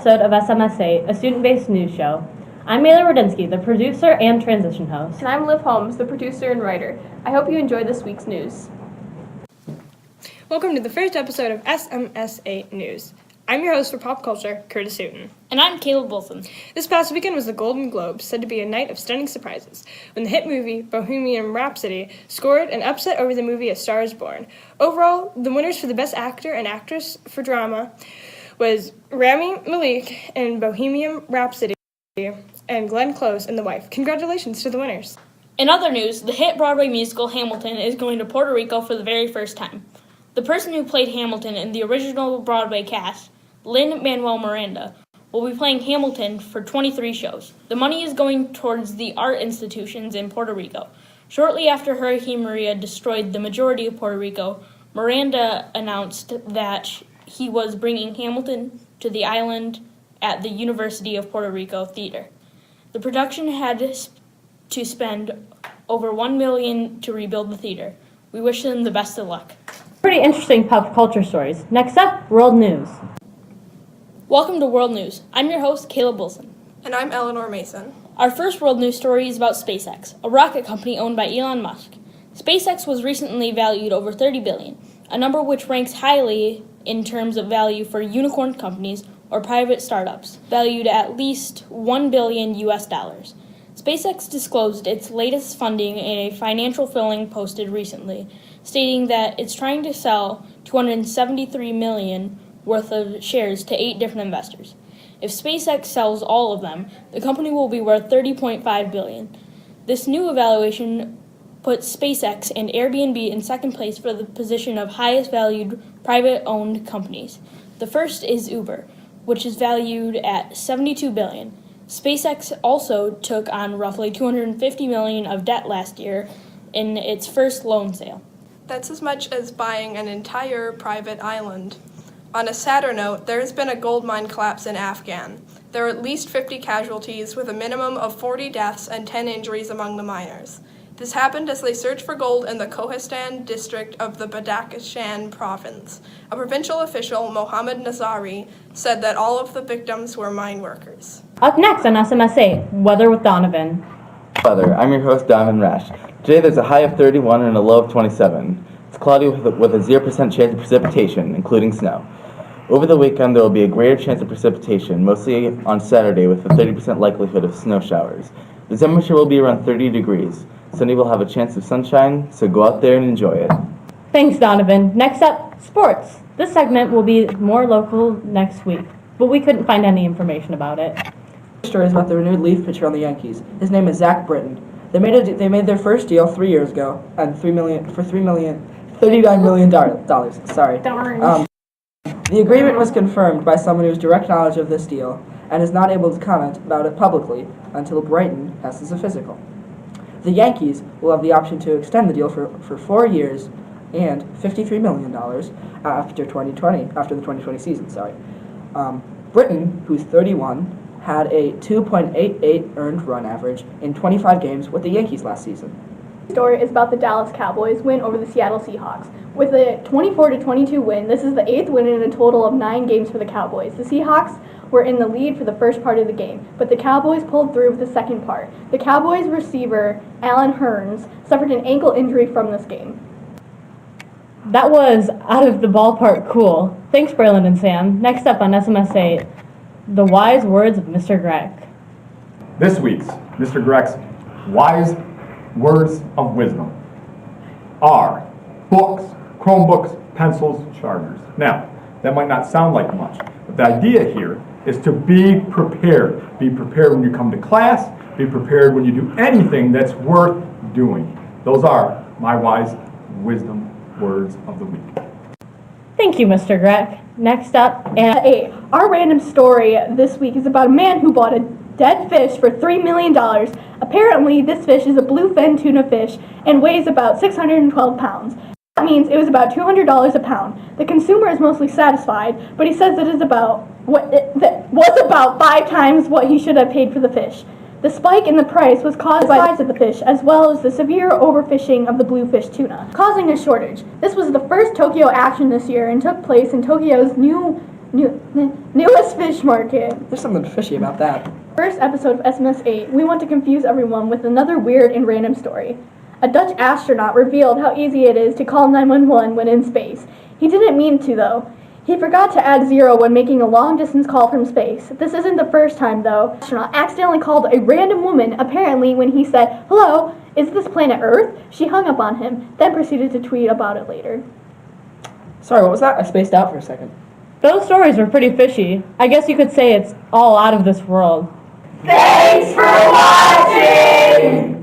episode of SMS8, a student-based news show. I'm Mailer Rudinsky, the producer and transition host. And I'm Liv Holmes, the producer and writer. I hope you enjoyed this week's news. Welcome to the first episode of SMS8 News. I'm your host for pop culture, Curtis Houghton. And I'm Caleb Wilson. This past weekend was the Golden Globes, said to be a night of stunning surprises, when the hit movie Bohemian Rhapsody scored an upset over the movie A Star is Born. Overall, the winners for the Best Actor and Actress for Drama was Rami Malek in Bohemian Rhapsody and Glenn Close in The Wife. Congratulations to the winners. In other news, the hit Broadway musical Hamilton is going to Puerto Rico for the very first time. The person who played Hamilton in the original Broadway cast, Lin-Manuel Miranda, will be playing Hamilton for 23 shows. The money is going towards the art institutions in Puerto Rico. Shortly after Hurricane Maria destroyed the majority of Puerto Rico, Miranda announced that he was bringing Hamilton to the island at the University of Puerto Rico Theater. The production had to spend over $1 million to rebuild the theater. We wish them the best of luck. Pretty interesting pop culture stories. Next up, world news. Welcome to World News. I'm your host, Caleb Wilson. And I'm Eleanor Mason. Our first world news story is about SpaceX, a rocket company owned by Elon Musk. SpaceX was recently valued over $30 billion, a number which ranks highly in terms of value for unicorn companies or private startups, valued at least $1 billion US. SpaceX disclosed its latest funding in a financial filing posted recently, stating that it's trying to sell $273 million worth of shares to 8 different investors. If SpaceX sells all of them, the company will be worth $30.5 billion. This new evaluation puts SpaceX and Airbnb in second place for the position of highest valued private-owned companies. The first is Uber, which is valued at $72 billion. SpaceX also took on roughly $250 million of debt last year in its first loan sale. That's as much as buying an entire private island. On a sadder note, there has been a gold mine collapse in Afghan. There are at least 50 casualties, with a minimum of 40 deaths and 10 injuries among the miners. This happened as they searched for gold in the Kohistan district of the Badakhshan province. A provincial official, Mohammed Nazari, said that all of the victims were mine workers. Up next on SMS8, weather with Donovan. Weather. I'm your host, Donovan Rash. Today there's a high of 31 and a low of 27. It's cloudy with a 0% chance of precipitation, including snow. Over the weekend, there will be a greater chance of precipitation, mostly on Saturday, with a 30% likelihood of snow showers. The temperature will be around 30 degrees. Sunday will have a chance of sunshine, so go out there and enjoy it. Thanks, Donovan. Next up, sports. This segment will be more local next week, but we couldn't find any information about it. The story is about the renewed relief pitcher on the Yankees. His name is Zach Britton. They made their first deal 3 years ago, and $39 million. Sorry. Darn. The agreement was confirmed by someone who has direct knowledge of this deal and is not able to comment about it publicly until Brighton passes a physical. The Yankees will have the option to extend the deal for 4 years and $53 million after the 2020 season. Britton, who's 31, had a 2.88 earned run average in 25 games with the Yankees last season. The story is about the Dallas Cowboys win over the Seattle Seahawks. With a 24-22 win, this is the 8th win in a total of 9 games for the Cowboys. The Seahawks were in the lead for the first part of the game, but the Cowboys pulled through with the second part. The Cowboys receiver, Alan Hearns, suffered an ankle injury from this game. That was out of the ballpark cool. Thanks, Braylon and Sam. Next up on SMS8, the wise words of Mr. Greg. This week's Mr. Greg's wise words of wisdom are books, Chromebooks, pencils, chargers. Now, that might not sound like much, but the idea here is to be prepared. Be prepared when you come to class. Be prepared when you do anything that's worth doing. Those are my wise wisdom words of the week. Thank you, Mr. Greg. Next up, Our random story this week is about a man who bought a dead fish for $3 million. Apparently, this fish is a bluefin tuna fish and weighs about 612 pounds. That means it was about $200 a pound. The consumer is mostly satisfied, but he says it is about that was about 5 times what he should have paid for the fish. The spike in the price was caused by the size of the fish, as well as the severe overfishing of the bluefish tuna, causing a shortage. This was the first Tokyo action this year and took place in Tokyo's new Newest fish market. There's something fishy about that. First episode of SMS 8, we want to confuse everyone with another weird and random story. A Dutch astronaut revealed how easy it is to call 911 when in space. He didn't mean to, though. He forgot to add 0 when making a long-distance call from space. This isn't the first time, though. The astronaut accidentally called a random woman, apparently when he said, "Hello, is this planet Earth?" She hung up on him, then proceeded to tweet about it later. Sorry, what was that? I spaced out for a second. Those stories were pretty fishy. I guess you could say it's all out of this world. Thanks for watching!